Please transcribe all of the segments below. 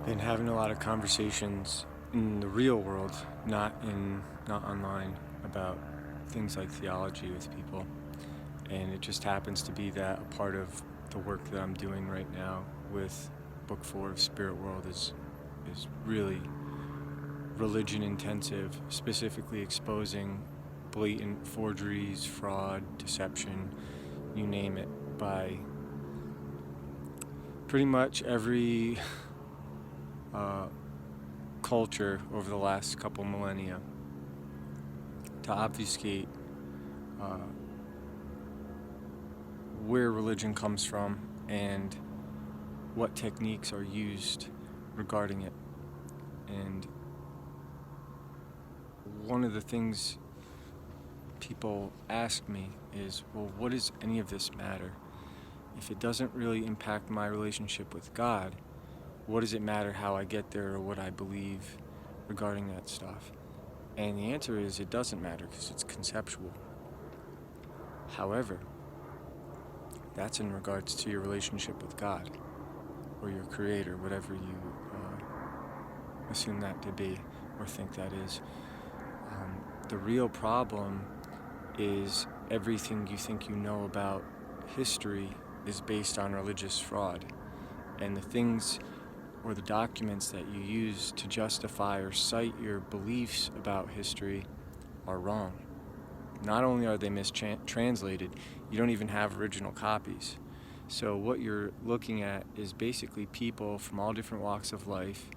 Been having a lot of conversations in the real world, not online, about things like theology with people. And it just happens to be that a part of the work that I'm doing right now with Book 4 of Spirit World is really religion intensive, specifically exposing blatant forgeries, fraud, deception, you name it, by pretty much every uh, culture over the last couple millennia to obfuscate uh, where religion comes from and what techniques are used regarding it. And one of the things people ask me is, well, what does any of this matter? If it doesn't really impact my relationship with God, what does it matter how I get there or what I believe regarding that stuff? And the answer is it doesn't matter because it's conceptual. However, that's in regards to your relationship with God or your creator, whatever you assume that to be or think that is. The real problem is everything you think you know about history is based on religious fraud. And the things or the documents that you use to justify or cite your beliefs about history are wrong. Not only are they mistranslated, you don't even have original copies. So what you're looking at is basically people from all different walks of life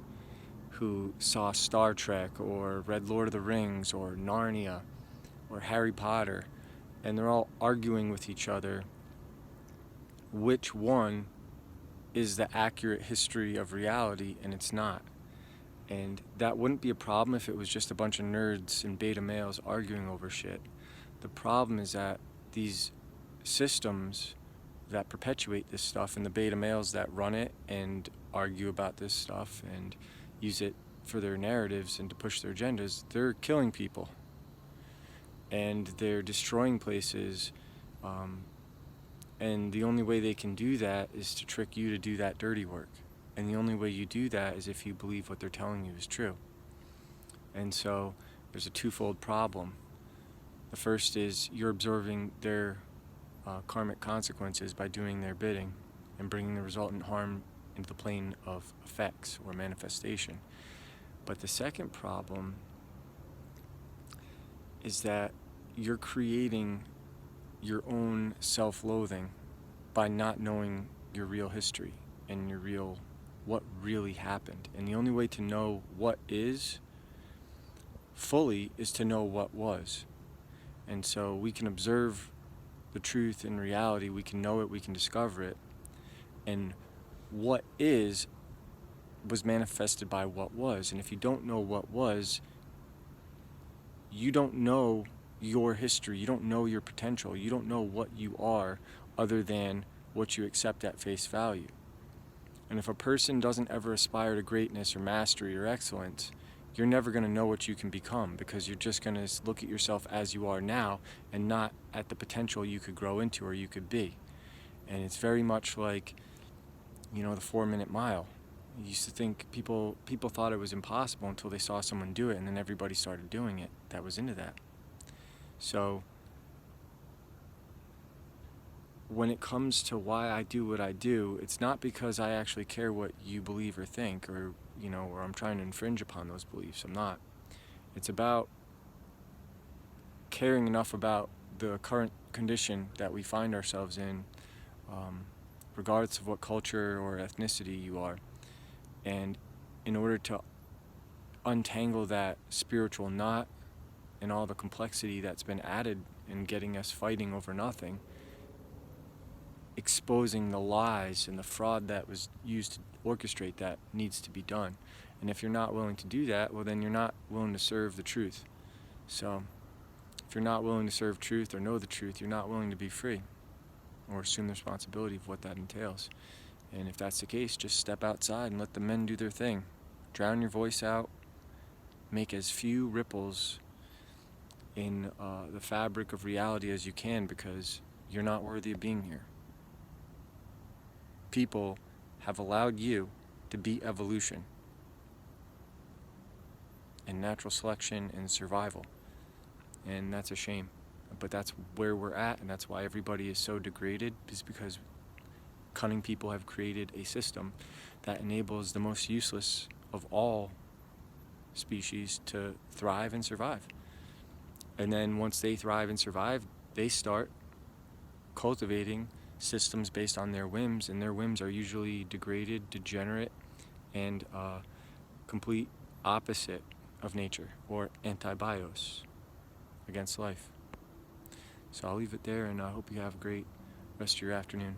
who saw Star Trek or read Lord of the Rings or Narnia or Harry Potter, and they're all arguing with each other which one is the accurate history of reality, and it's not. And that wouldn't be a problem if it was just a bunch of nerds and beta males arguing over shit. The problem is that these systems that perpetuate this stuff and the beta males that run it and argue about this stuff and use it for their narratives and to push their agendas, they're killing people. And they're destroying places. And the only way they can do that is to trick you to do that dirty work. And the only way you do that is if you believe what they're telling you is true. And so there's a twofold problem. The first is you're observing their karmic consequences by doing their bidding and bringing the resultant harm into the plane of effects or manifestation. But the second problem is that you're creating your own self-loathing by not knowing your real history and what really happened. And the only way to know what is fully is to know what was. And so we can observe the truth in reality, we can know it, we can discover it. And what is was manifested by what was. And if you don't know what was, you don't know your history, you don't know your potential, you don't know what you are other than what you accept at face value. And if a person doesn't ever aspire to greatness or mastery or excellence, you're never going to know what you can become, because you're just going to look at yourself as you are now and not at the potential you could grow into or you could be. And it's very much like, the 4-minute mile. You used to think people thought it was impossible until they saw someone do it, and then everybody started doing it that was into that. So when it comes to why I do what I do, it's not because I actually care what you believe or think, or or I'm trying to infringe upon those beliefs. I'm not. It's about caring enough about the current condition that we find ourselves in, regardless of what culture or ethnicity you are. And in order to untangle that spiritual knot and all the complexity that's been added in getting us fighting over nothing, exposing the lies and the fraud that was used to orchestrate that needs to be done. And if you're not willing to do that, well, then you're not willing to serve the truth. So if you're not willing to serve truth or know the truth, you're not willing to be free or assume the responsibility of what that entails. And if that's the case, just step outside and let the men do their thing. Drown your voice out. Make as few ripples in the fabric of reality as you can, because you're not worthy of being here. People have allowed you to beat evolution and natural selection and survival. And that's a shame. But that's where we're at, and that's why everybody is so degraded, is because cunning people have created a system that enables the most useless of all species to thrive and survive. And then once they thrive and survive, they start cultivating systems based on their whims, and their whims are usually degraded, degenerate, and complete opposite of nature, or anti-bios, against life. So I'll leave it there, and I hope you have a great rest of your afternoon.